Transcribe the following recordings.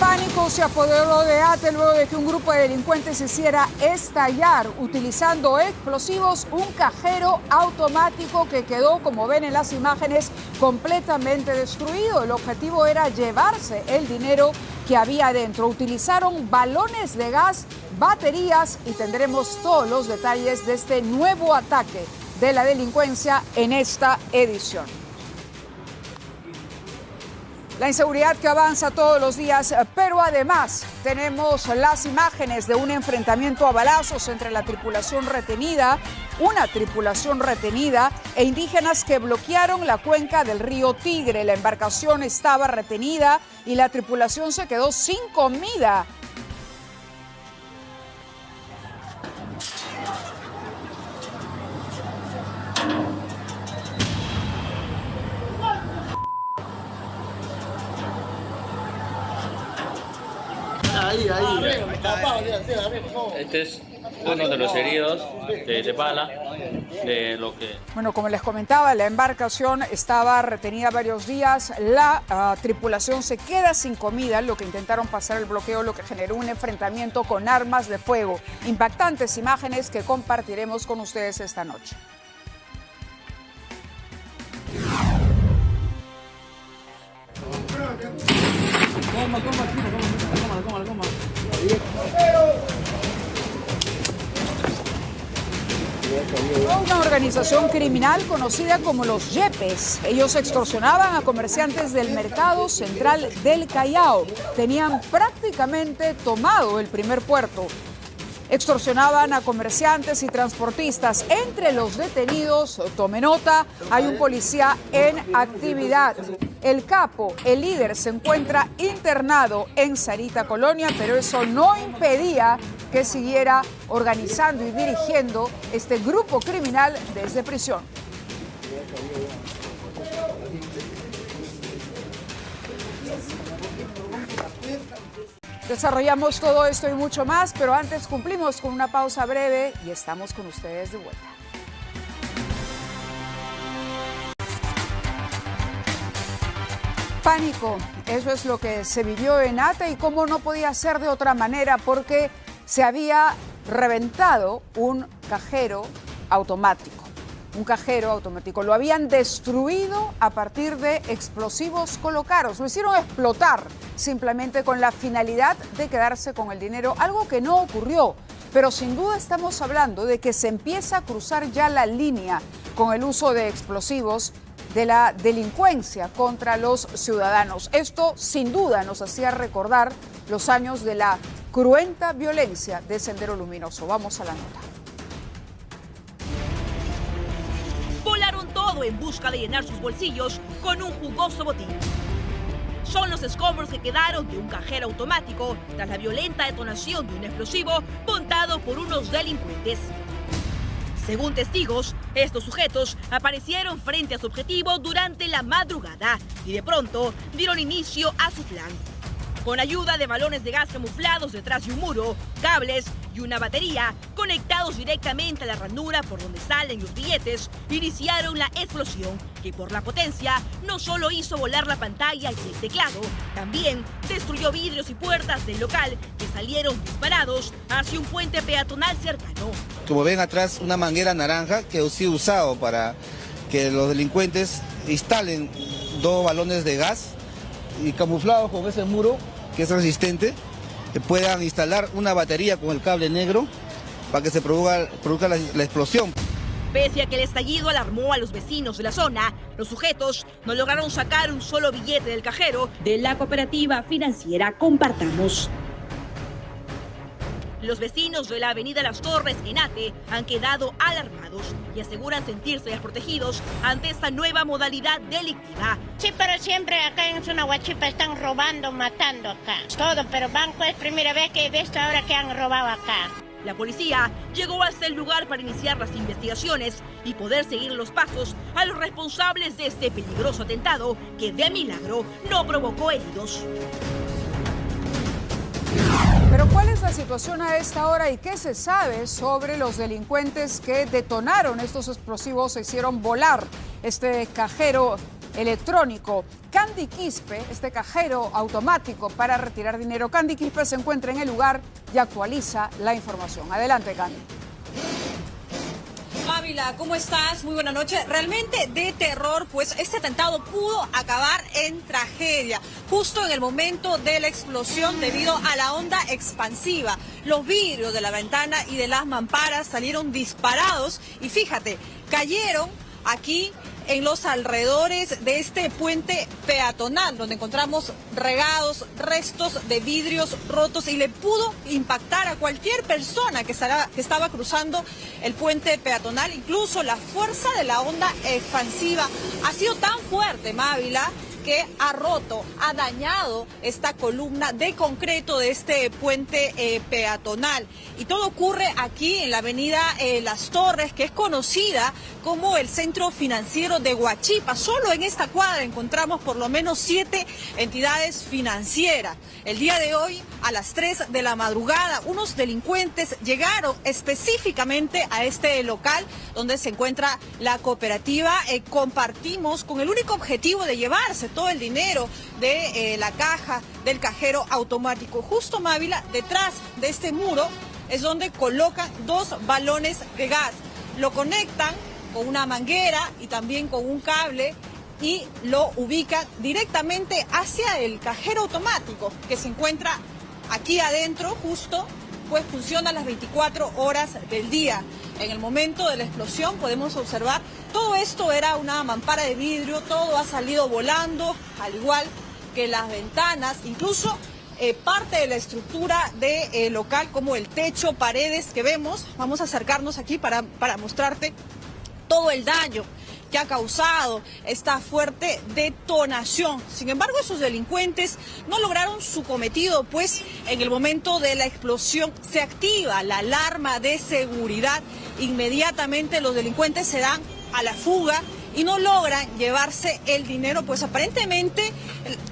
Pánico se apoderó de ATE luego de que un grupo de delincuentes hiciera estallar, utilizando explosivos, un cajero automático que quedó, como ven en las imágenes, completamente destruido. El objetivo era llevarse el dinero que había dentro. Utilizaron balones de gas, baterías y tendremos todos los detalles de este nuevo ataque de la delincuencia en esta edición. La inseguridad que avanza todos los días, pero además tenemos las imágenes de un enfrentamiento a balazos entre una tripulación retenida e indígenas que bloquearon la cuenca del río Tigre. La embarcación estaba retenida y la tripulación se quedó sin comida. Ahí. Este es uno de los heridos de bala, de lo que... Bueno, como les comentaba, la embarcación estaba retenida varios días. La tripulación se queda sin comida, lo que intentaron pasar el bloqueo, lo que generó un enfrentamiento con armas de fuego. Impactantes imágenes que compartiremos con ustedes esta noche. Una organización criminal conocida como los Yepes. Ellos extorsionaban a comerciantes del mercado central del Callao. Tenían prácticamente tomado el primer puerto. Extorsionaban a comerciantes y transportistas. Entre los detenidos, tome nota, hay un policía en actividad. El capo, el líder, se encuentra internado en Sarita Colonia, pero eso no impedía que siguiera organizando y dirigiendo este grupo criminal desde prisión. Desarrollamos todo esto y mucho más, pero antes cumplimos con una pausa breve y estamos con ustedes de vuelta. Pánico, eso es lo que se vivió en ATE y cómo no podía ser de otra manera porque se había reventado un cajero automático. Lo habían destruido a partir de explosivos colocados. Lo hicieron explotar simplemente con la finalidad de quedarse con el dinero, algo que no ocurrió. Pero sin duda estamos hablando de que se empieza a cruzar ya la línea con el uso de explosivos de la delincuencia contra los ciudadanos. Esto sin duda nos hacía recordar los años de la cruenta violencia de Sendero Luminoso. Vamos a la nota. Volaron todo en busca de llenar sus bolsillos con un jugoso botín. Son los escombros que quedaron de un cajero automático tras la violenta detonación de un explosivo montado por unos delincuentes. Según testigos, estos sujetos aparecieron frente a su objetivo durante la madrugada y de pronto dieron inicio a su plan. Con ayuda de balones de gas camuflados detrás de un muro, cables y una batería conectados directamente a la ranura por donde salen los billetes, iniciaron la explosión que por la potencia no solo hizo volar la pantalla y el teclado, también destruyó vidrios y puertas del local que salieron disparados hacia un puente peatonal cercano. Como ven atrás, una manguera naranja que he sido usado para que los delincuentes instalen 2 balones de gas y camuflados con ese muro que es resistente, que puedan instalar una batería con el cable negro para que se produzca la explosión. Pese a que el estallido alarmó a los vecinos de la zona, los sujetos no lograron sacar un solo billete del cajero de la cooperativa financiera Compartamos. Los vecinos de la avenida Las Torres en ATE han quedado alarmados y aseguran sentirse desprotegidos ante esta nueva modalidad delictiva. Sí, pero siempre acá en Zona Huachipa están robando, matando acá. Todo, pero banco es primera vez que he visto ahora que han robado acá. La policía llegó hasta el lugar para iniciar las investigaciones y poder seguir los pasos a los responsables de este peligroso atentado que de milagro no provocó heridos. Pero ¿cuál es la situación a esta hora y qué se sabe sobre los delincuentes que detonaron estos explosivos e hicieron volar este cajero electrónico. Candy Quispe, este cajero automático para retirar dinero, Candy Quispe se encuentra en el lugar y actualiza la información. Adelante, Candy. Ávila, ¿cómo estás? Muy buena noche. Realmente de terror, pues este atentado pudo acabar en tragedia, justo en el momento de la explosión debido a la onda expansiva. Los vidrios de la ventana y de las mamparas salieron disparados y fíjate, cayeron aquí en los alrededores de este puente peatonal, donde encontramos regados, restos de vidrios rotos y le pudo impactar a cualquier persona que estaba cruzando el puente peatonal. Incluso la fuerza de la onda expansiva ha sido tan fuerte, Mávila, que ha roto, ha dañado esta columna de concreto de este puente peatonal. Y todo ocurre aquí en la avenida Las Torres, que es conocida como el centro financiero de Huachipa. Solo en esta cuadra encontramos por lo menos 7 entidades financieras. El día de hoy, a las 3 de la madrugada, unos delincuentes llegaron específicamente a este local donde se encuentra la cooperativa. Compartimos con el único objetivo de llevarse todo el dinero de la caja del cajero automático. Justo, Mávila, detrás de este muro es donde colocan 2 balones de gas. Lo conectan con una manguera y también con un cable y lo ubican directamente hacia el cajero automático que se encuentra aquí adentro, justo, pues funciona las 24 horas del día. En el momento de la explosión podemos observar, todo esto era una mampara de vidrio, todo ha salido volando, al igual que las ventanas, incluso parte de la estructura del local, como el techo, paredes que vemos. Vamos a acercarnos aquí para mostrarte todo el daño que ha causado esta fuerte detonación. Sin embargo, esos delincuentes no lograron su cometido, pues en el momento de la explosión se activa la alarma de seguridad. Inmediatamente los delincuentes se dan a la fuga y no logran llevarse el dinero, pues aparentemente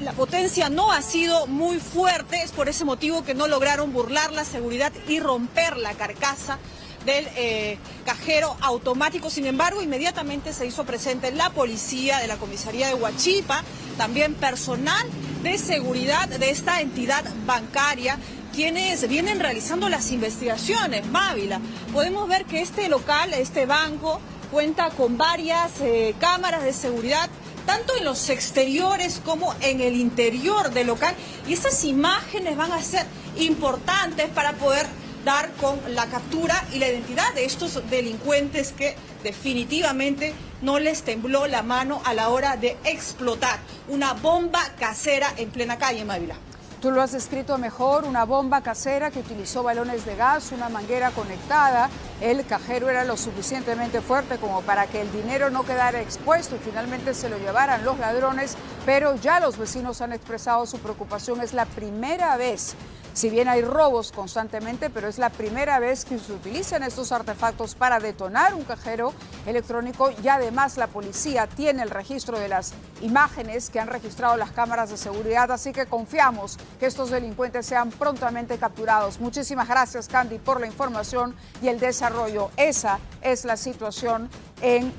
la potencia no ha sido muy fuerte. Es por ese motivo que no lograron burlar la seguridad y romper la carcasa del cajero automático. Sin embargo, inmediatamente se hizo presente la policía de la comisaría de Huachipa, también personal de seguridad de esta entidad bancaria, quienes vienen realizando las investigaciones. Mávila, podemos ver que este local, este banco, cuenta con varias cámaras de seguridad, tanto en los exteriores como en el interior del local, y estas imágenes van a ser importantes para poder dar con la captura y la identidad de estos delincuentes que definitivamente no les tembló la mano a la hora de explotar una bomba casera en plena calle, Mávila. Tú lo has descrito mejor, una bomba casera que utilizó balones de gas, una manguera conectada. El cajero era lo suficientemente fuerte como para que el dinero no quedara expuesto y finalmente se lo llevaran los ladrones, pero ya los vecinos han expresado su preocupación. Es la primera vez, si bien hay robos constantemente, pero es la primera vez que se utilizan estos artefactos para detonar un cajero electrónico, y además la policía tiene el registro de las imágenes que han registrado las cámaras de seguridad, así que confiamos que estos delincuentes sean prontamente capturados. Muchísimas gracias, Candy, por la información y el desarrollo. Esa es la situación en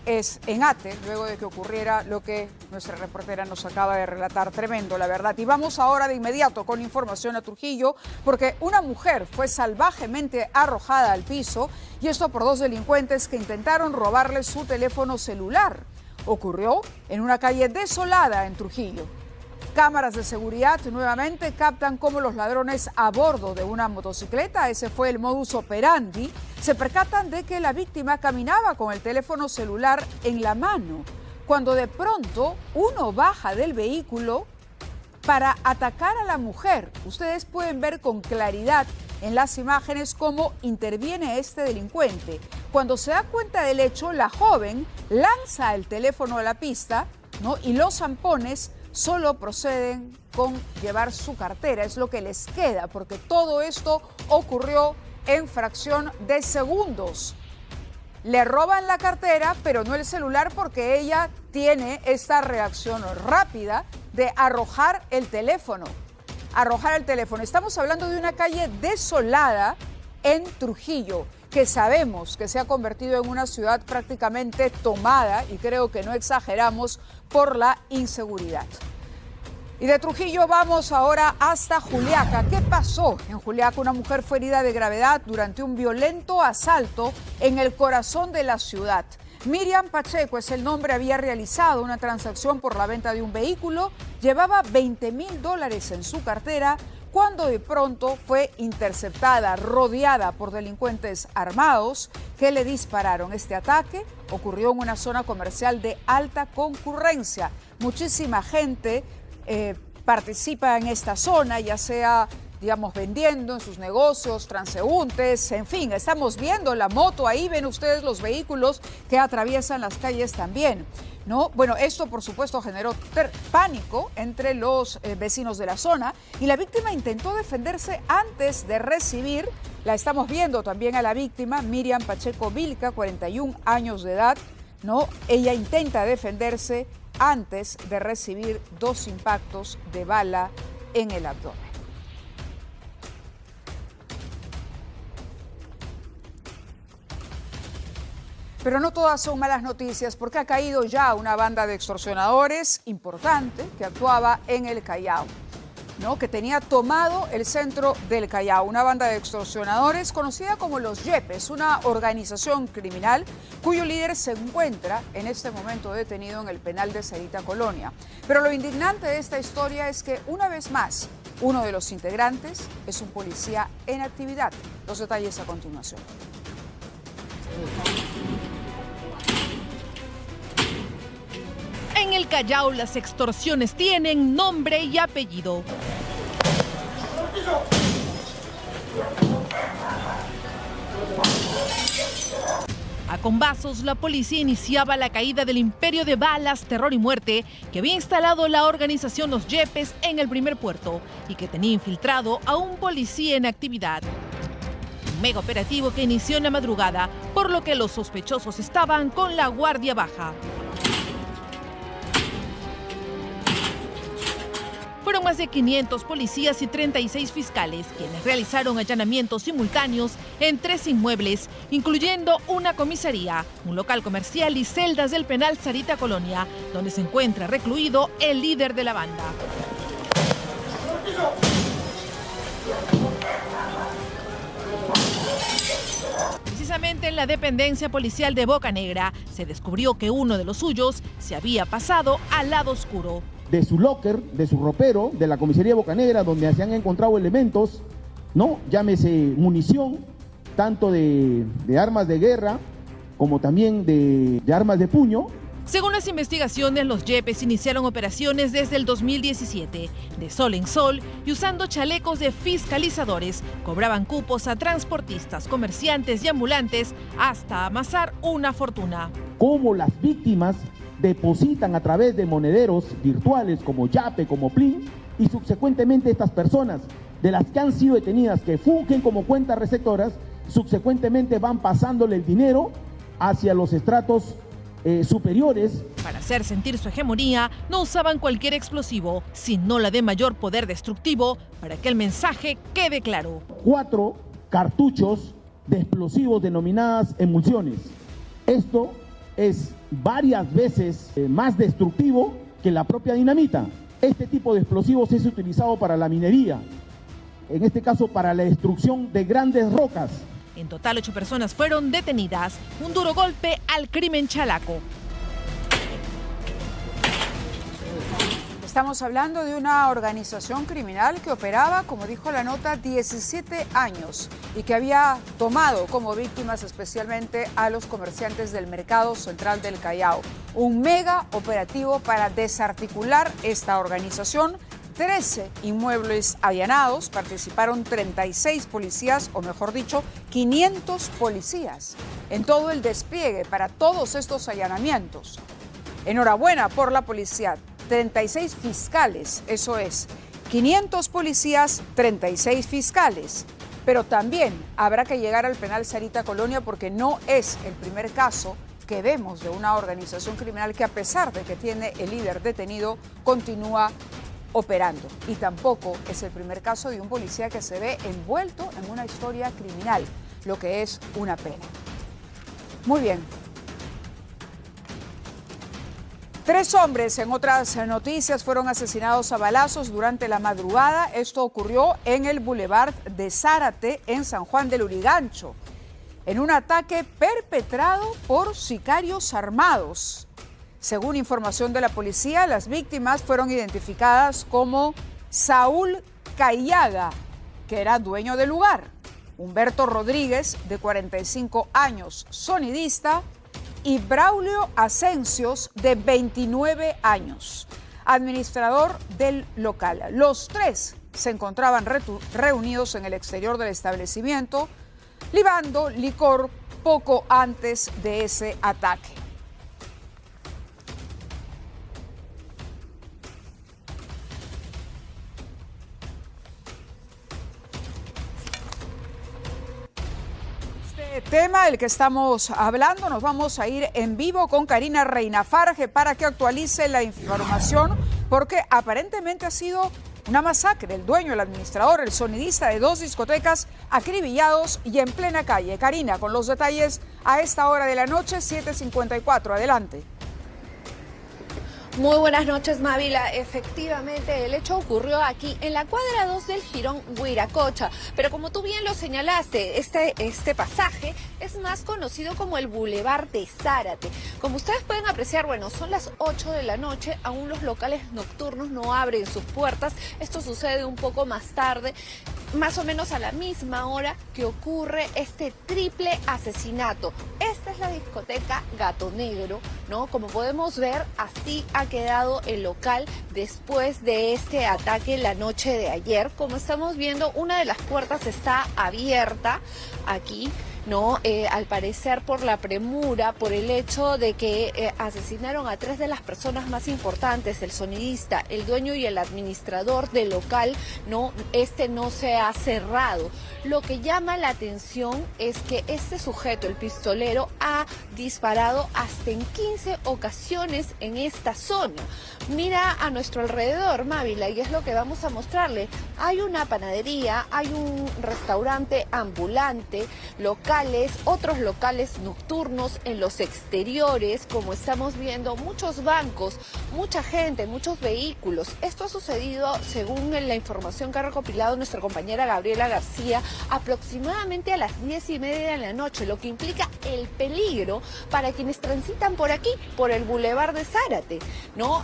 Ate, luego de que ocurriera lo que nuestra reportera nos acaba de relatar. Tremendo, la verdad. Y vamos ahora de inmediato con información a Trujillo, porque una mujer fue salvajemente arrojada al piso, y esto por 2 delincuentes que intentaron robarle su teléfono celular. Ocurrió en una calle desolada en Trujillo. Cámaras de seguridad nuevamente captan cómo los ladrones a bordo de una motocicleta, ese fue el modus operandi, se percatan de que la víctima caminaba con el teléfono celular en la mano, cuando de pronto uno baja del vehículo para atacar a la mujer. Ustedes pueden ver con claridad en las imágenes cómo interviene este delincuente. Cuando se da cuenta del hecho, la joven lanza el teléfono a la pista, ¿no? Y los zampones solo proceden con llevar su cartera, es lo que les queda, porque todo esto ocurrió en fracción de segundos. Le roban la cartera, pero no el celular, porque ella tiene esta reacción rápida de arrojar el teléfono. Estamos hablando de una calle desolada en Trujillo. que sabemos que se ha convertido en una ciudad prácticamente tomada, y creo que no exageramos, por la inseguridad. Y de Trujillo vamos ahora hasta Juliaca. ¿Qué pasó en Juliaca? Una mujer fue herida de gravedad durante un violento asalto en el corazón de la ciudad. Miriam Pacheco es el nombre, había realizado una transacción por la venta de un vehículo, llevaba $20,000 en su cartera, cuando de pronto fue interceptada, rodeada por delincuentes armados que le dispararon. Este ataque ocurrió en una zona comercial de alta concurrencia. Muchísima gente participa en esta zona, ya sea, digamos, vendiendo en sus negocios, transeúntes, en fin, estamos viendo la moto, ahí ven ustedes los vehículos que atraviesan las calles también, ¿no? Bueno, esto por supuesto generó pánico entre los vecinos de la zona, y la víctima intentó defenderse antes de recibir, la estamos viendo también a la víctima, Miriam Pacheco Vilca, 41 años de edad, ¿no? Ella intenta defenderse antes de recibir 2 impactos de bala en el abdomen. Pero no todas son malas noticias, porque ha caído ya una banda de extorsionadores importante que actuaba en el Callao, ¿no? Que tenía tomado el centro del Callao. Una banda de extorsionadores conocida como los Yepes, una organización criminal cuyo líder se encuentra en este momento detenido en el penal de Sarita Colonia. Pero lo indignante de esta historia es que, una vez más, uno de los integrantes es un policía en actividad. Los detalles a continuación. En el Callao las extorsiones tienen nombre y apellido. A combazos, la policía iniciaba la caída del imperio de balas, terror y muerte que había instalado la organización Los Yepes en el primer puerto y que tenía infiltrado a un policía en actividad. Un mega operativo que inició en la madrugada, por lo que los sospechosos estaban con la guardia baja. Fueron más de 500 policías y 36 fiscales quienes realizaron allanamientos simultáneos en 3 inmuebles, incluyendo una comisaría, un local comercial y celdas del penal Sarita Colonia, donde se encuentra recluido el líder de la banda. Precisamente en la dependencia policial de Boca Negra se descubrió que uno de los suyos se había pasado al lado oscuro. De su locker, de su ropero, de la comisaría de Boca Negra, donde se han encontrado elementos, ¿no? Llámese munición, tanto de armas de guerra como también de armas de puño. Según las investigaciones, los Yepes iniciaron operaciones desde el 2017, de sol en sol, y usando chalecos de fiscalizadores, cobraban cupos a transportistas, comerciantes y ambulantes hasta amasar una fortuna. Como las víctimas depositan a través de monederos virtuales como Yape, como Plin, y subsecuentemente estas personas de las que han sido detenidas, que fungen como cuentas receptoras, subsecuentemente van pasándole el dinero hacia los estratos superiores. Para hacer sentir su hegemonía, no usaban cualquier explosivo, sino la de mayor poder destructivo, para que el mensaje quede claro. 4 cartuchos de explosivos denominadas emulsiones. Esto es varias veces más destructivo que la propia dinamita. Este tipo de explosivos es utilizado para la minería, en este caso para la destrucción de grandes rocas. En total, 8 personas fueron detenidas. Un duro golpe al crimen chalaco. Estamos hablando de una organización criminal que operaba, como dijo la nota, 17 años y que había tomado como víctimas especialmente a los comerciantes del mercado central del Callao. Un mega operativo para desarticular esta organización. 13 inmuebles allanados, participaron 36 policías, o mejor dicho, 500 policías en todo el despliegue para todos estos allanamientos. Enhorabuena por la policía, 36 fiscales, eso es, 500 policías, 36 fiscales. Pero también habrá que llegar al penal Sarita Colonia, porque no es el primer caso que vemos de una organización criminal que, a pesar de que tiene el líder detenido, continúa operando. Y tampoco es el primer caso de un policía que se ve envuelto en una historia criminal. lo que es una pena. Muy bien. 3 hombres, en otras noticias, fueron asesinados a balazos durante la madrugada. Esto ocurrió en el Boulevard de Zárate, en San Juan del Lurigancho, en un ataque perpetrado por sicarios armados. Según información de la policía, las víctimas fueron identificadas como Saúl Cayaga, que era dueño del lugar, Humberto Rodríguez, de 45 años, sonidista, y Braulio Asensios, de 29 años, administrador del local. Los 3 se encontraban reunidos en el exterior del establecimiento, libando licor poco antes de ese ataque. Tema del que estamos hablando, nos vamos a ir en vivo con Karina Reinafarge para que actualice la información, porque aparentemente ha sido una masacre. El dueño, el administrador, el sonidista de 2 discotecas acribillados y en plena calle. Karina, con los detalles a esta hora de la noche, 7:54. Adelante. Muy buenas noches, Mávila. Efectivamente, el hecho ocurrió aquí en la cuadra 2 del Jirón Huiracocha. Pero como tú bien lo señalaste, este pasaje es más conocido como el Boulevard de Zárate. Como ustedes pueden apreciar, bueno, son las 8 de la noche, aún los locales nocturnos no abren sus puertas. Esto sucede un poco más tarde, más o menos a la misma hora que ocurre este triple asesinato. Esta es la discoteca Gato Negro, ¿no? Como podemos ver, así ha quedado el local después de este ataque la noche de ayer. Como estamos viendo, una de las puertas está abierta aquí, ¿no? Al parecer por la premura, por el hecho de que asesinaron a 3 de las personas más importantes, el sonidista, el dueño y el administrador del local, ¿no? Este no se ha cerrado. Lo que llama la atención es que este sujeto, el pistolero, ha disparado hasta en 15 ocasiones en esta zona. Mira a nuestro alrededor, Mávila, y es lo que vamos a mostrarle. Hay una panadería, hay un restaurante ambulante, locales, otros locales nocturnos en los exteriores, como estamos viendo, muchos bancos, mucha gente, muchos vehículos. Esto ha sucedido, según la información que ha recopilado nuestra compañera Gabriela García, aproximadamente a las 10:30 de la noche, lo que implica el peligro para quienes transitan por aquí, por el Boulevard de Zárate, ¿no?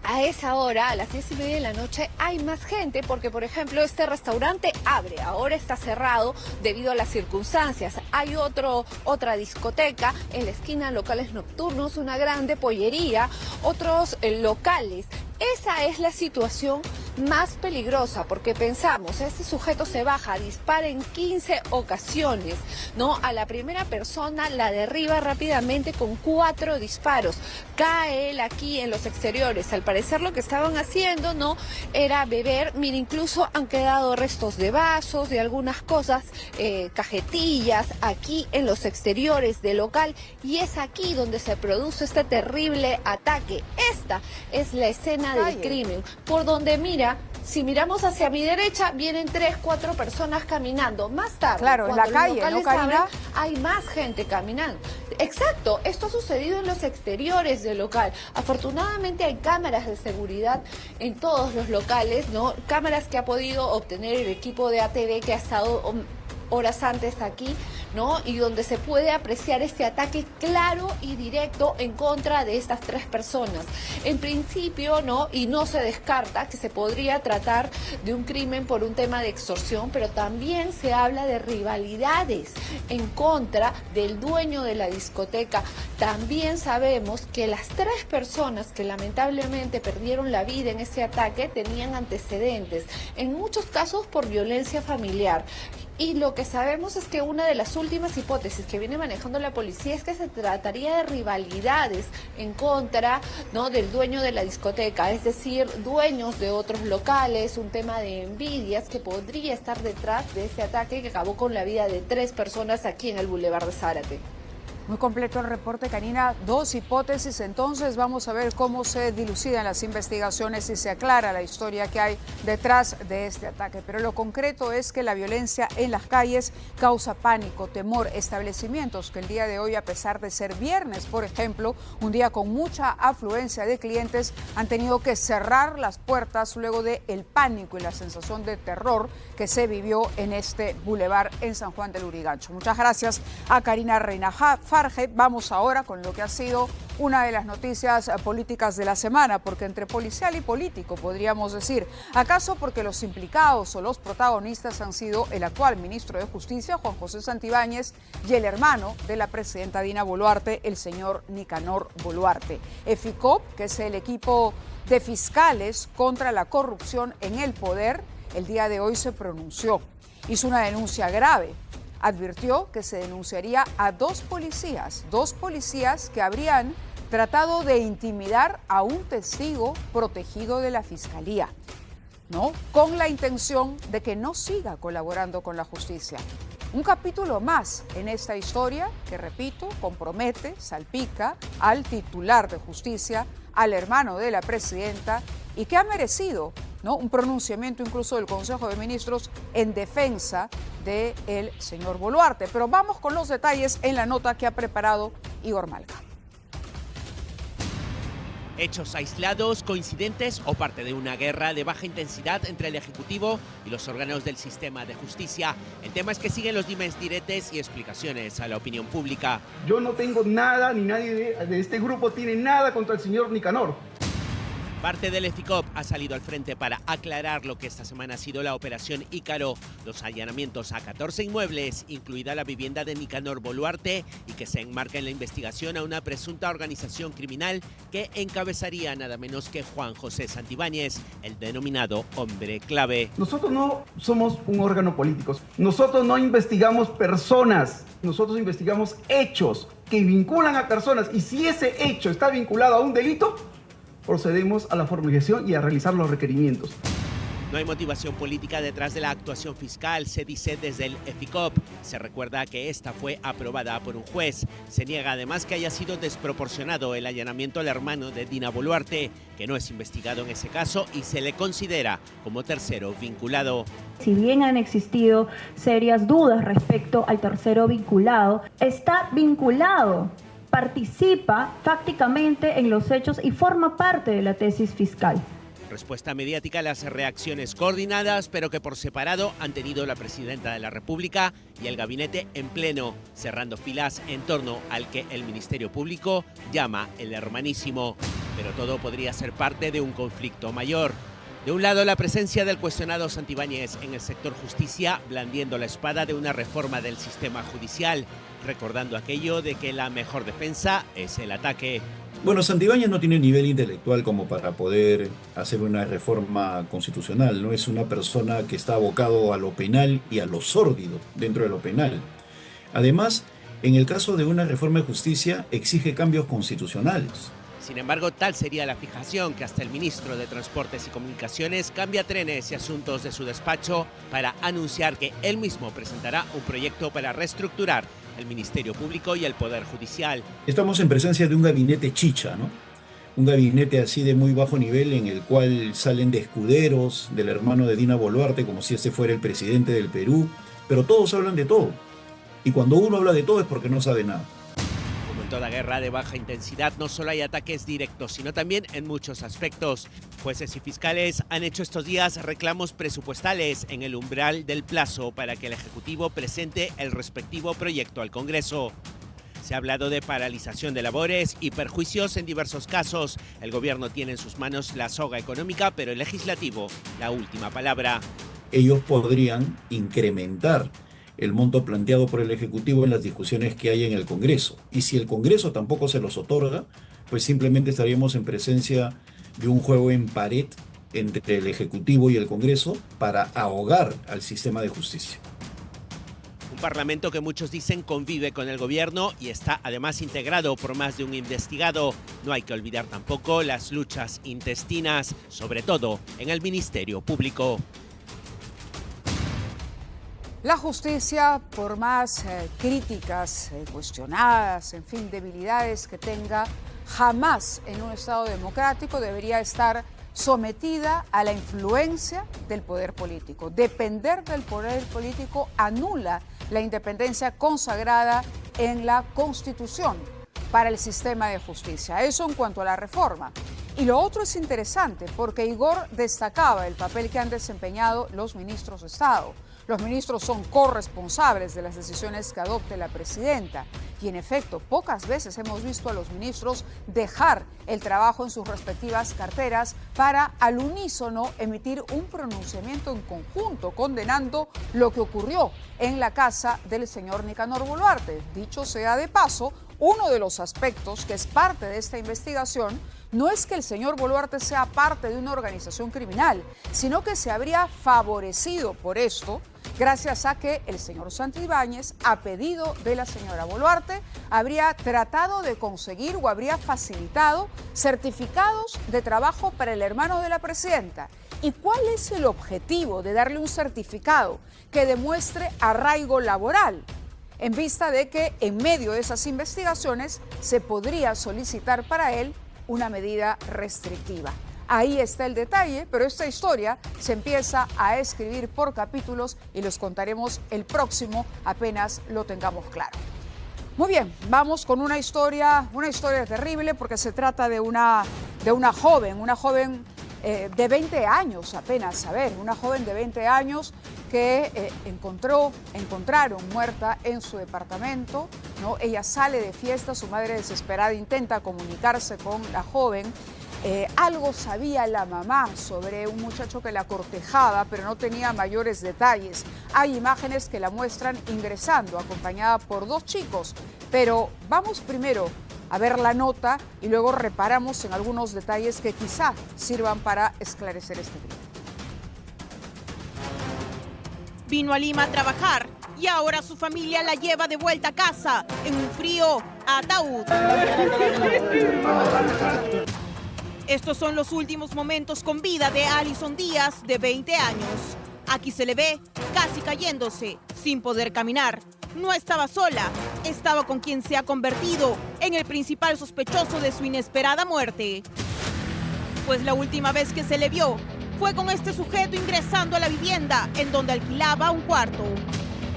A esa hora, a las 10:30 de la noche, hay más gente porque, por ejemplo, este restaurante abre, ahora está cerrado debido a las circunstancias. Hay otra discoteca en la esquina, locales nocturnos, una grande pollería, otros locales. Esa es la situación más peligrosa, porque pensamos, este sujeto se baja, dispara en 15 ocasiones, ¿no? A la primera persona la derriba rápidamente con 4 disparos. Cae él aquí en los exteriores. Al parecer lo que estaban haciendo, ¿no?, era beber. Mira, incluso han quedado restos de vasos, de algunas cosas, cajetillas, aquí en los exteriores del local, y es aquí donde se produce este terrible ataque. Esta es la escena del crimen, por donde mira, si miramos hacia mi derecha, vienen 3, 4 personas caminando. Más tarde, claro, en la calle, ¿no, Karina? Hay más gente caminando. Exacto, esto ha sucedido en los exteriores del local. Afortunadamente hay cámaras de seguridad en todos los locales, ¿no? Cámaras que ha podido obtener el equipo de ATV que ha estado horas antes aquí, ¿no? Y donde se puede apreciar este ataque claro y directo en contra de estas 3 personas. En principio, ¿no? Y no se descarta que se podría tratar de un crimen por un tema de extorsión, pero también se habla de rivalidades en contra del dueño de la discoteca. También sabemos que las 3 personas que lamentablemente perdieron la vida en ese ataque tenían antecedentes, en muchos casos por violencia familiar. Y lo que sabemos es que una de las últimas hipótesis que viene manejando la policía es que se trataría de rivalidades en contra, ¿no?, del dueño de la discoteca, es decir, dueños de otros locales, un tema de envidias que podría estar detrás de este ataque que acabó con la vida de 3 personas aquí en el Boulevard de Zárate. Muy completo el reporte, Karina. Dos hipótesis, entonces vamos a ver cómo se dilucidan las investigaciones y se aclara la historia que hay detrás de este ataque. Pero lo concreto es que la violencia en las calles causa pánico, temor. Establecimientos que el día de hoy, a pesar de ser viernes, por ejemplo, un día con mucha afluencia de clientes, han tenido que cerrar las puertas luego del pánico y la sensación de terror que se vivió en este bulevar en San Juan del Lurigancho. Muchas gracias a Karina Reina Farge. Vamos ahora con lo que ha sido una de las noticias políticas de la semana, porque entre policial y político podríamos decir. ¿Acaso porque los implicados o los protagonistas han sido el actual ministro de Justicia, Juan José Santibáñez, y el hermano de la presidenta Dina Boluarte, el señor Nicanor Boluarte? EFICOP, que es el equipo de fiscales contra la corrupción en el poder, el día de hoy se pronunció. Hizo una denuncia grave. Advirtió que se denunciaría a dos policías que habrían tratado de intimidar a un testigo protegido de la Fiscalía, ¿no? Con la intención de que no siga colaborando con la justicia. Un capítulo más en esta historia que, repito, compromete, salpica al titular de justicia, al hermano de la presidenta, y que ha merecido, ¿no?, un pronunciamiento incluso del Consejo de Ministros en defensa del señor Boluarte. Pero vamos con los detalles en la nota que ha preparado Igor Malca. Hechos aislados, coincidentes o parte de una guerra de baja intensidad entre el Ejecutivo y los órganos del sistema de justicia. El tema es que siguen los dimes diretes y explicaciones a la opinión pública. Yo no tengo nada, ni nadie de este grupo tiene nada contra el señor Nicanor. Parte del EFICOP ha salido al frente para aclarar lo que esta semana ha sido la operación Ícaro, los allanamientos a 14 inmuebles, incluida la vivienda de Nicanor Boluarte, y que se enmarca en la investigación a una presunta organización criminal que encabezaría nada menos que Juan José Santibáñez, el denominado hombre clave. Nosotros no somos un órgano político, nosotros no investigamos personas, nosotros investigamos hechos que vinculan a personas, y si ese hecho está vinculado a un delito, procedemos a la formalización y a realizar los requerimientos. No hay motivación política detrás de la actuación fiscal, se dice desde el EFICOP. Se recuerda que esta fue aprobada por un juez. Se niega además que haya sido desproporcionado el allanamiento al hermano de Dina Boluarte, que no es investigado en ese caso y se le considera como tercero vinculado. Si bien han existido serias dudas respecto al tercero vinculado, está vinculado, participa fácticamente en los hechos y forma parte de la tesis fiscal. Respuesta mediática a las reacciones coordinadas, pero que por separado han tenido la presidenta de la República y el gabinete en pleno, cerrando filas en torno al que el Ministerio Público llama el hermanísimo. Pero todo podría ser parte de un conflicto mayor. De un lado, la presencia del cuestionado Santibáñez en el sector justicia, blandiendo la espada de una reforma del sistema judicial, recordando aquello de que la mejor defensa es el ataque. Bueno, Santibáñez no tiene nivel intelectual como para poder hacer una reforma constitucional. No es una persona que está abocado a lo penal y a lo sórdido dentro de lo penal. Además, en el caso de una reforma de justicia, exige cambios constitucionales. Sin embargo, tal sería la fijación que hasta el ministro de Transportes y Comunicaciones cambia trenes y asuntos de su despacho para anunciar que él mismo presentará un proyecto para reestructurar el Ministerio Público y el Poder Judicial. Estamos en presencia de un gabinete chicha, ¿no? Un gabinete así de muy bajo nivel en el cual salen de escuderos del hermano de Dina Boluarte como si ese fuera el presidente del Perú, pero todos hablan de todo. Y cuando uno habla de todo es porque no sabe nada. Como en toda guerra de baja intensidad, no solo hay ataques directos, sino también en muchos aspectos. Jueces y fiscales han hecho estos días reclamos presupuestales en el umbral del plazo para que el Ejecutivo presente el respectivo proyecto al Congreso. Se ha hablado de paralización de labores y perjuicios en diversos casos. El gobierno tiene en sus manos la soga económica, pero el legislativo, la última palabra. Ellos podrían incrementar el monto planteado por el Ejecutivo en las discusiones que hay en el Congreso. Y si el Congreso tampoco se los otorga, pues simplemente estaríamos en presencia de un juego en pared entre el Ejecutivo y el Congreso para ahogar al sistema de justicia. Un parlamento que muchos dicen convive con el gobierno y está además integrado por más de un investigado. No hay que olvidar tampoco las luchas intestinas, sobre todo en el Ministerio Público. La justicia, por más críticas, cuestionadas, en fin, debilidades que tenga, jamás en un Estado democrático debería estar sometida a la influencia del poder político. Depender del poder político anula la independencia consagrada en la Constitución para el sistema de justicia. Eso en cuanto a la reforma. Y lo otro es interesante porque Igor destacaba el papel que han desempeñado los ministros de Estado. Los ministros son corresponsables de las decisiones que adopte la presidenta. Y en efecto, pocas veces hemos visto a los ministros dejar el trabajo en sus respectivas carteras para al unísono emitir un pronunciamiento en conjunto condenando lo que ocurrió en la casa del señor Nicanor Boluarte. Dicho sea de paso, uno de los aspectos que es parte de esta investigación no es que el señor Boluarte sea parte de una organización criminal, sino que se habría favorecido por esto gracias a que el señor Santibáñez, a pedido de la señora Boluarte, habría tratado de conseguir o habría facilitado certificados de trabajo para el hermano de la presidenta. ¿Y cuál es el objetivo de darle un certificado que demuestre arraigo laboral? En vista de que en medio de esas investigaciones se podría solicitar para él una medida restrictiva. Ahí está el detalle, pero esta historia se empieza a escribir por capítulos y los contaremos el próximo apenas lo tengamos claro. Muy bien, vamos con una historia terrible porque se trata de una joven de 20 años apenas, una joven de 20 años que encontraron muerta en su departamento, ¿no? Ella sale de fiesta, su madre desesperada intenta comunicarse con la joven. Algo sabía la mamá sobre un muchacho que la cortejaba, pero no tenía mayores detalles. Hay imágenes que la muestran ingresando, acompañada por 2 chicos. Pero vamos primero a ver la nota y luego reparamos en algunos detalles que quizá sirvan para esclarecer este crimen. Vino a Lima a trabajar y ahora su familia la lleva de vuelta a casa en un frío ataúd. Estos son los últimos momentos con vida de Alison Díaz, de 20 años. Aquí se le ve casi cayéndose, sin poder caminar. No estaba sola, estaba con quien se ha convertido en el principal sospechoso de su inesperada muerte. Pues la última vez que se le vio fue con este sujeto ingresando a la vivienda en donde alquilaba un cuarto.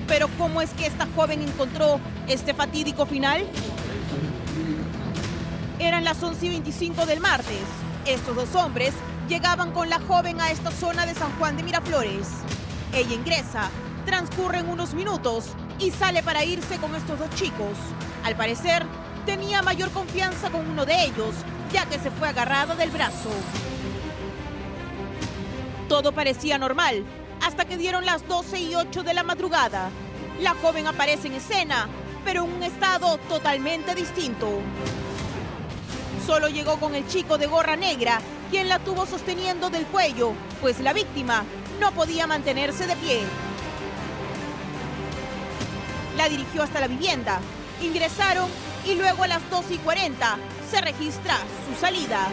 Pero ¿cómo es que esta joven encontró este fatídico final? Eran las 11:25 del martes. Estos 2 hombres llegaban con la joven a esta zona de San Juan de Miraflores. Ella ingresa, transcurren unos minutos y sale para irse con estos 2 chicos. Al parecer, tenía mayor confianza con uno de ellos, ya que se fue agarrada del brazo. Todo parecía normal, hasta que dieron las 12:08 de la madrugada. La joven aparece en escena, pero en un estado totalmente distinto. Solo llegó con el chico de gorra negra, quien la tuvo sosteniendo del cuello, pues la víctima no podía mantenerse de pie. La dirigió hasta la vivienda, ingresaron y luego a las 12:40 se registra su salida.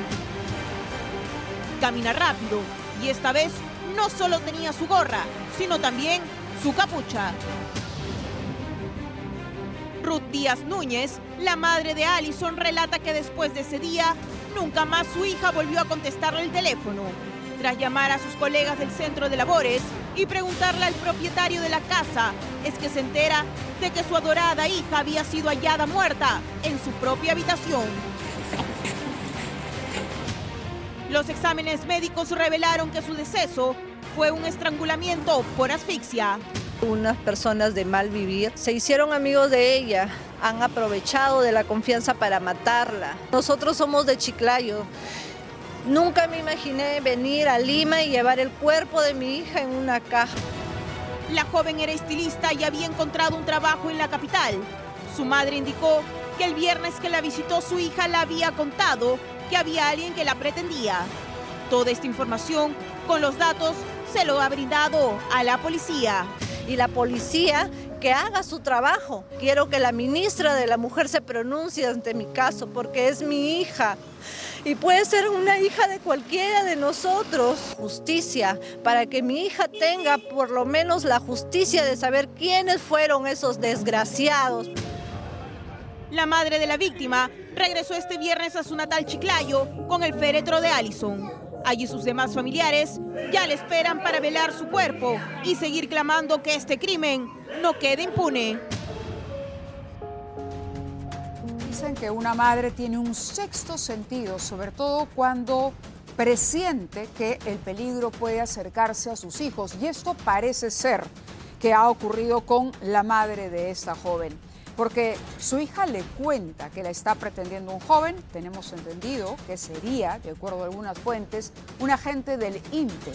Camina rápido y esta vez no solo tenía su gorra, sino también su capucha. Ruth Díaz Núñez, la madre de Alison, relata que después de ese día, nunca más su hija volvió a contestarle el teléfono. Tras llamar a sus colegas del centro de labores y preguntarle al propietario de la casa, es que se entera de que su adorada hija había sido hallada muerta en su propia habitación. Los exámenes médicos revelaron que su deceso fue un estrangulamiento por asfixia. Unas personas de mal vivir se hicieron amigos de ella, han aprovechado de la confianza para matarla. Nosotros somos de Chiclayo. Nunca me imaginé venir a Lima y llevar el cuerpo de mi hija en una caja. La joven era estilista y había encontrado un trabajo en la capital. Su madre indicó que el viernes que la visitó su hija la había contado que había alguien que la pretendía. Toda esta información, con los datos, se lo ha brindado a la policía. Y la policía que haga su trabajo. Quiero que la ministra de la Mujer se pronuncie ante mi caso porque es mi hija. y puede ser una hija de cualquiera de nosotros. Justicia, para que mi hija tenga por lo menos la justicia de saber quiénes fueron esos desgraciados. La madre de la víctima regresó este viernes a su natal Chiclayo con el féretro de Alison. Allí sus demás familiares ya le esperan para velar su cuerpo y seguir clamando que este crimen no quede impune. Dicen que una madre tiene un sexto sentido, sobre todo cuando presiente que el peligro puede acercarse a sus hijos. Y esto parece ser que ha ocurrido con la madre de esta joven. Porque su hija le cuenta que la está pretendiendo un joven, tenemos entendido que sería, de acuerdo a algunas fuentes, un agente del INTE.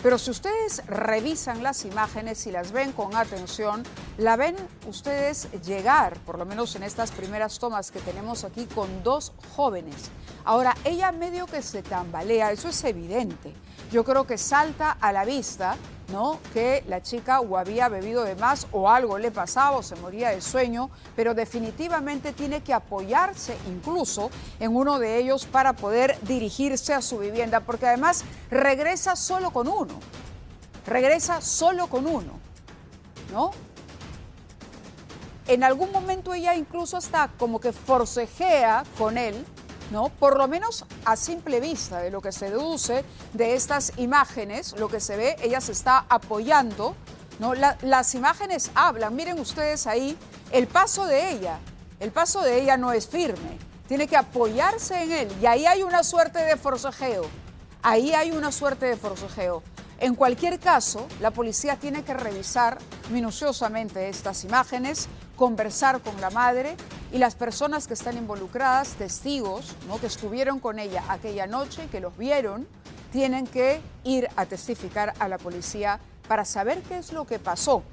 Pero si ustedes revisan las imágenes y las ven con atención, la ven ustedes llegar, por lo menos en estas primeras tomas que tenemos aquí, con dos jóvenes. Ahora, ella medio que se tambalea, eso es evidente. Yo creo que salta a la vista, ¿no?, que la chica o había bebido de más o algo le pasaba o se moría de sueño, pero definitivamente tiene que apoyarse incluso en uno de ellos para poder dirigirse a su vivienda, porque además regresa solo con uno, ¿no? En algún momento ella incluso hasta como que forcejea con él, ¿no? Por lo menos a simple vista, de lo que se deduce de estas imágenes, lo que se ve, ella se está apoyando, ¿no? Las imágenes hablan, miren ustedes ahí, el paso de ella no es firme, tiene que apoyarse en él y ahí hay una suerte de forcejeo, En cualquier caso, la policía tiene que revisar minuciosamente estas imágenes, conversar con la madre y las personas que están involucradas, testigos, ¿no?, que estuvieron con ella aquella noche y que los vieron, tienen que ir a testificar a la policía para saber qué es lo que pasó.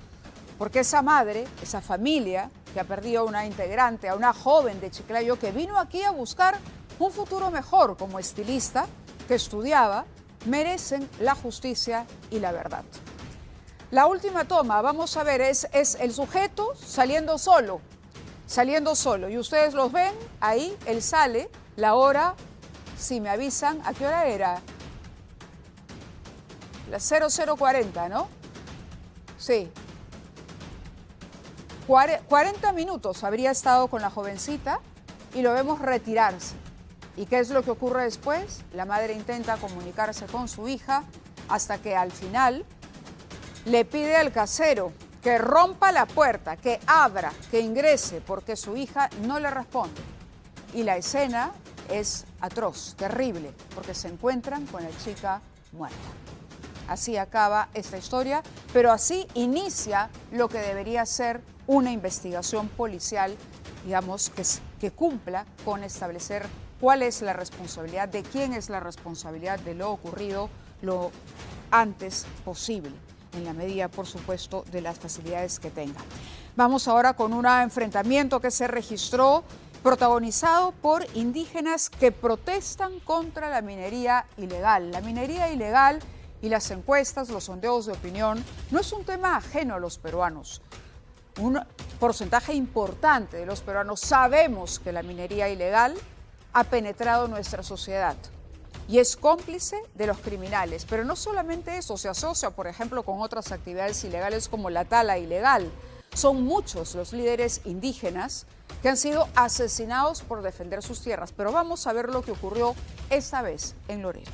Porque esa madre, esa familia que ha perdido a una integrante, a una joven de Chiclayo que vino aquí a buscar un futuro mejor como estilista, que estudiaba, merecen la justicia y la verdad. La última toma, vamos a ver, es el sujeto saliendo solo. Y ustedes los ven, ahí él sale, la hora, si me avisan, ¿a qué hora era? Las 00:40, ¿no? Sí. 40 minutos habría estado con la jovencita y lo vemos retirarse. ¿Y qué es lo que ocurre después? La madre intenta comunicarse con su hija hasta que al final le pide al casero que rompa la puerta, que abra, que ingrese, porque su hija no le responde. Y la escena es atroz, terrible, porque se encuentran con la chica muerta. Así acaba esta historia, pero así inicia lo que debería ser una investigación policial, digamos, que cumpla con establecer cuál es la responsabilidad, de quién es la responsabilidad de lo ocurrido lo antes posible, en la medida, por supuesto, de las facilidades que tenga. Vamos ahora con un enfrentamiento que se registró protagonizado por indígenas que protestan contra la minería ilegal. La minería ilegal y las encuestas, los sondeos de opinión, no es un tema ajeno a los peruanos. Un porcentaje importante de los peruanos sabemos que la minería ilegal ha penetrado nuestra sociedad y es cómplice de los criminales. Pero no solamente eso, se asocia, por ejemplo, con otras actividades ilegales como la tala ilegal. Son muchos los líderes indígenas que han sido asesinados por defender sus tierras. Pero vamos a ver lo que ocurrió esta vez en Loreto.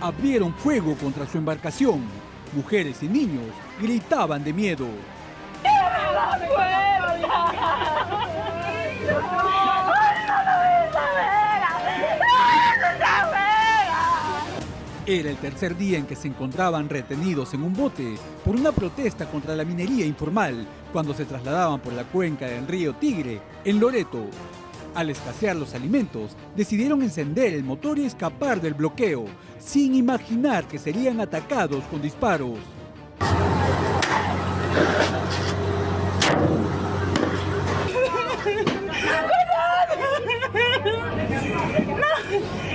Abrieron fuego contra su embarcación. Mujeres y niños gritaban de miedo. Era el tercer día en que se encontraban retenidos en un bote por una protesta contra la minería informal cuando se trasladaban por la cuenca del río Tigre, en Loreto. Al escasear los alimentos, decidieron encender el motor y escapar del bloqueo, sin imaginar que serían atacados con disparos.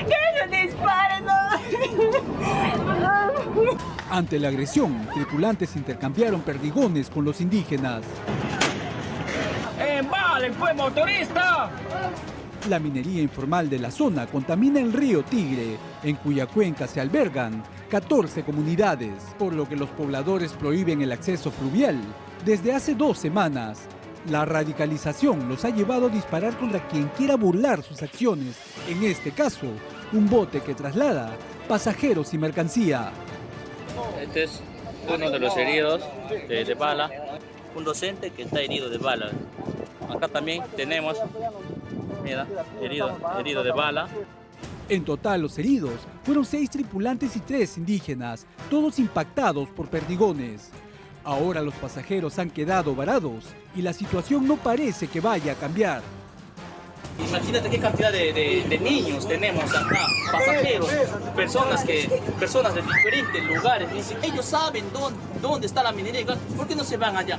¡Que ellos disparen! Ante la agresión, tripulantes intercambiaron perdigones con los indígenas. ¡Embalen, pues, motorista! La minería informal de la zona contamina el río Tigre, en cuya cuenca se albergan 14 comunidades, por lo que los pobladores prohíben el acceso fluvial desde hace 2 semanas. La radicalización los ha llevado a disparar contra quien quiera burlar sus acciones, en este caso, un bote que traslada pasajeros y mercancía. Este es uno de los heridos de bala, un docente que está herido de bala. Acá también tenemos, mira, herido de bala. En total, los heridos fueron 6 tripulantes y 3 indígenas, todos impactados por perdigones. Ahora los pasajeros han quedado varados y la situación no parece que vaya a cambiar. Imagínate qué cantidad de niños tenemos acá, pasajeros, personas de diferentes lugares. Dicen, ellos saben dónde está la minería, ¿por qué no se van allá?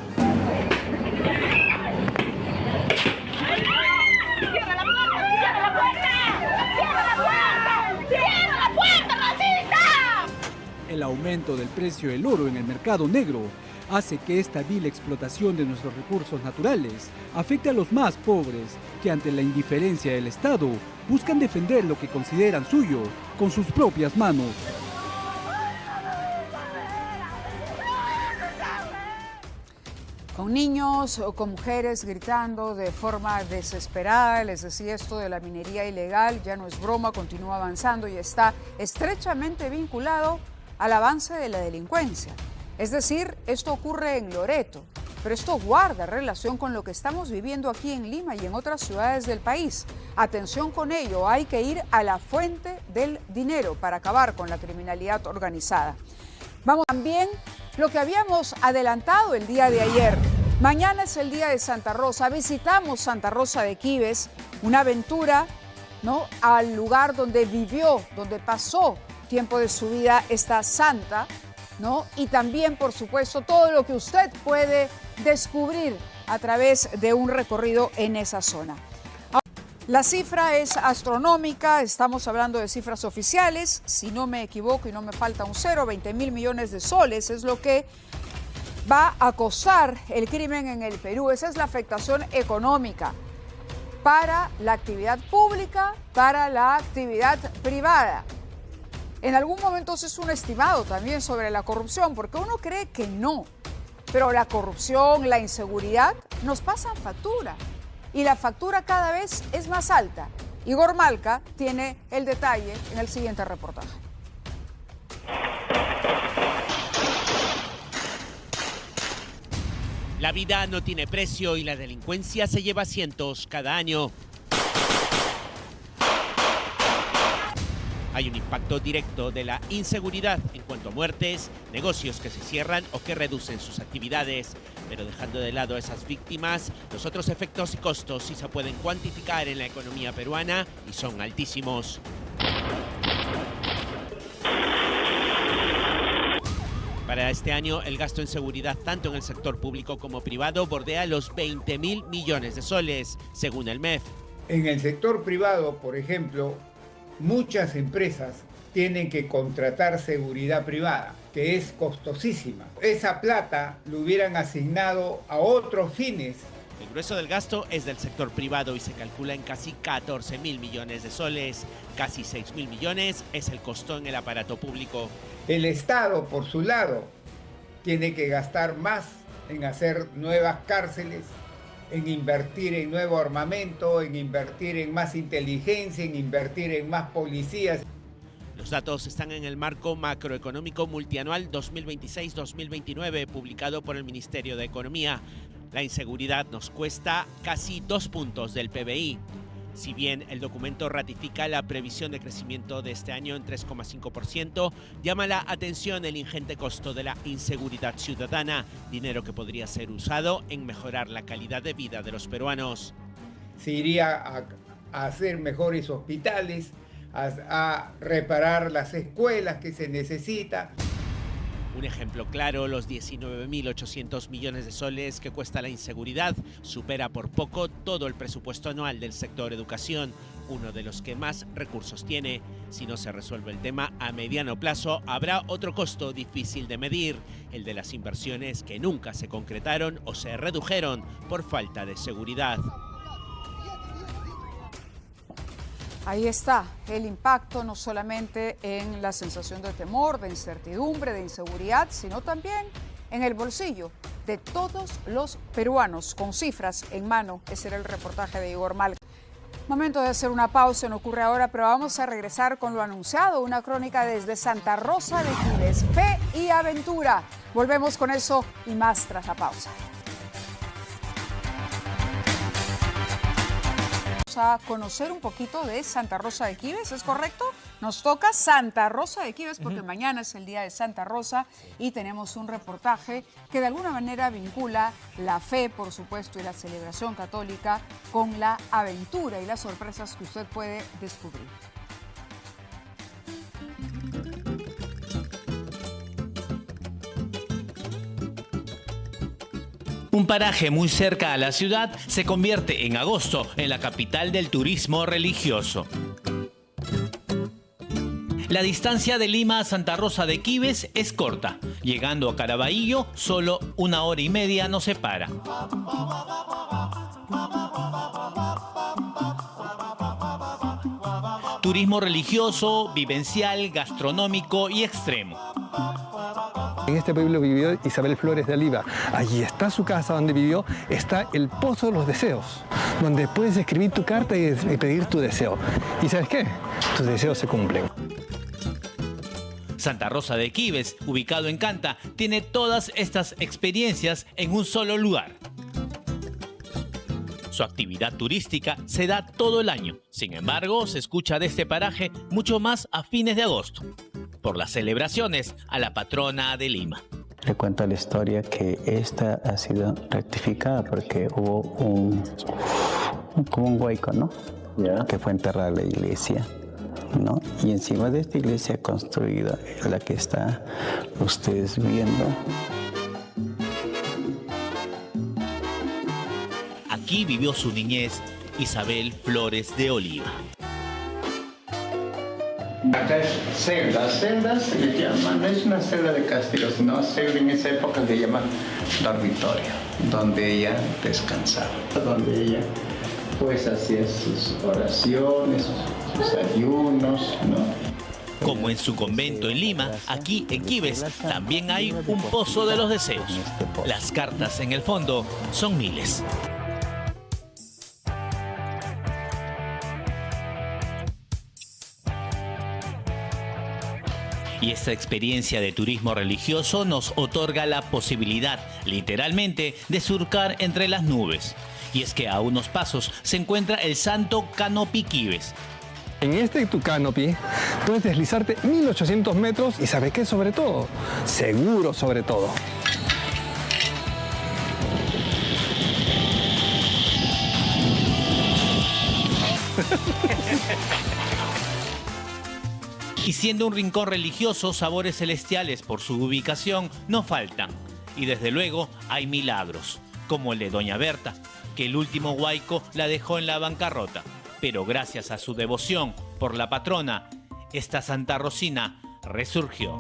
¡Cierra la puerta! ¡Cierra la puerta! ¡Cierra la puerta! ¡Cierra la puerta, racista! El aumento del precio del oro en el mercado negro hace que esta vil explotación de nuestros recursos naturales afecte a los más pobres, que ante la indiferencia del Estado buscan defender lo que consideran suyo con sus propias manos. Con niños o con mujeres gritando de forma desesperada, les decía, esto de la minería ilegal ya no es broma, continúa avanzando y está estrechamente vinculado al avance de la delincuencia. Es decir, esto ocurre en Loreto, pero esto guarda relación con lo que estamos viviendo aquí en Lima y en otras ciudades del país. Atención con ello, hay que ir a la fuente del dinero para acabar con la criminalidad organizada. Vamos también lo que habíamos adelantado el día de ayer. Mañana es el día de Santa Rosa. Visitamos Santa Rosa de Quibes, una aventura, ¿no?, al lugar donde vivió, donde pasó tiempo de su vida esta santa, ¿no? Y también, por supuesto, todo lo que usted puede descubrir a través de un recorrido en esa zona. La cifra es astronómica, estamos hablando de cifras oficiales, si no me equivoco y no me falta un cero, 20.000 millones de soles es lo que va a costar el crimen en el Perú. Esa es la afectación económica para la actividad pública, para la actividad privada. En algún momento es un estimado también sobre la corrupción, porque uno cree que no, pero la corrupción, la inseguridad nos pasan factura y la factura cada vez es más alta. Igor Malca tiene el detalle en el siguiente reportaje. La vida no tiene precio y la delincuencia se lleva cientos cada año. Hay un impacto directo de la inseguridad en cuanto a muertes, negocios que se cierran o que reducen sus actividades. Pero dejando de lado a esas víctimas, los otros efectos y costos sí se pueden cuantificar en la economía peruana y son altísimos. Para este año, el gasto en seguridad, tanto en el sector público como privado, bordea los 20.000 millones de soles, según el MEF. En el sector privado, por ejemplo, muchas empresas tienen que contratar seguridad privada, que es costosísima. Esa plata lo hubieran asignado a otros fines. El grueso del gasto es del sector privado y se calcula en casi 14.000 millones de soles. Casi 6.000 millones es el costo en el aparato público. El Estado, por su lado, tiene que gastar más en hacer nuevas cárceles, en invertir en nuevo armamento, en invertir en más inteligencia, en invertir en más policías. Los datos están en el marco macroeconómico multianual 2026-2029, publicado por el Ministerio de Economía. La inseguridad nos cuesta casi 2 puntos del PBI. Si bien el documento ratifica la previsión de crecimiento de este año en 3,5%, llama la atención el ingente costo de la inseguridad ciudadana, dinero que podría ser usado en mejorar la calidad de vida de los peruanos. Se iría a hacer mejores hospitales, a reparar las escuelas que se necesita. Un ejemplo claro, los 19.800 millones de soles que cuesta la inseguridad supera por poco todo el presupuesto anual del sector educación, uno de los que más recursos tiene. Si no se resuelve el tema a mediano plazo, habrá otro costo difícil de medir, el de las inversiones que nunca se concretaron o se redujeron por falta de seguridad. Ahí está el impacto, no solamente en la sensación de temor, de incertidumbre, de inseguridad, sino también en el bolsillo de todos los peruanos, con cifras en mano. Ese era el reportaje de Igor Mal. Momento de hacer una pausa, no ocurre ahora, pero vamos a regresar con lo anunciado, una crónica desde Santa Rosa de Quíves, fe y aventura. Volvemos con eso y más tras la pausa. A conocer un poquito de Santa Rosa de Quíves, ¿es correcto? Nos toca Santa Rosa de Quíves porque mañana es el día de Santa Rosa y tenemos un reportaje que de alguna manera vincula la fe, por supuesto, y la celebración católica con la aventura y las sorpresas que usted puede descubrir. Un paraje muy cerca a la ciudad se convierte en agosto en la capital del turismo religioso. La distancia de Lima a Santa Rosa de Quíves es corta. Llegando a Caraballo, solo 1 hora y media nos separa. Turismo religioso, vivencial, gastronómico y extremo. En este pueblo vivió Isabel Flores de Oliva. Allí está su casa donde vivió, está el Pozo de los Deseos, donde puedes escribir tu carta y pedir tu deseo. ¿Y sabes qué? Tus deseos se cumplen. Santa Rosa de Quíves, ubicado en Canta, tiene todas estas experiencias en un solo lugar. Su actividad turística se da todo el año. Sin embargo, se escucha de este paraje mucho más a fines de agosto, por las celebraciones a la patrona de Lima. Le cuento la historia que esta ha sido rectificada porque hubo como un hueco, ¿no? Que fue enterrada la iglesia, ¿no? Y encima de esta iglesia construida, la que está ustedes viendo. Aquí vivió su niñez Isabel Flores de Oliva. Acá es celda. Celda se le llama, no es una celda de castigo, sino celda en esa época le llaman dormitorio, donde ella descansaba, donde ella pues hacía sus oraciones, sus ayunos, ¿no? Como en su convento en Lima, aquí en Quíves también hay un pozo de los deseos. Las cartas en el fondo son miles. Y esta experiencia de turismo religioso nos otorga la posibilidad, literalmente, de surcar entre las nubes. Y es que a unos pasos se encuentra el Santo Canopy Quíves. En este tu canopy puedes deslizarte 1800 metros y ¿sabes qué? Sobre todo, seguro sobre todo. Y siendo un rincón religioso, sabores celestiales por su ubicación no faltan. Y desde luego hay milagros, como el de Doña Berta, que el último huaico la dejó en la bancarrota. Pero gracias a su devoción por la patrona, esta Santa Rosina resurgió.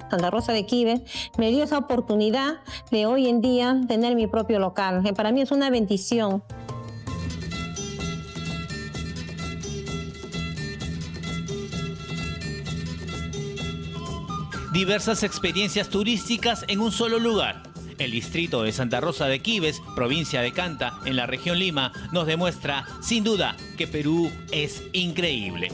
Santa Rosa de Quíves me dio esa oportunidad de hoy en día tener mi propio local, que para mí es una bendición. Diversas experiencias turísticas en un solo lugar. El distrito de Santa Rosa de Quíves, provincia de Canta, en la región Lima, nos demuestra, sin duda, que Perú es increíble.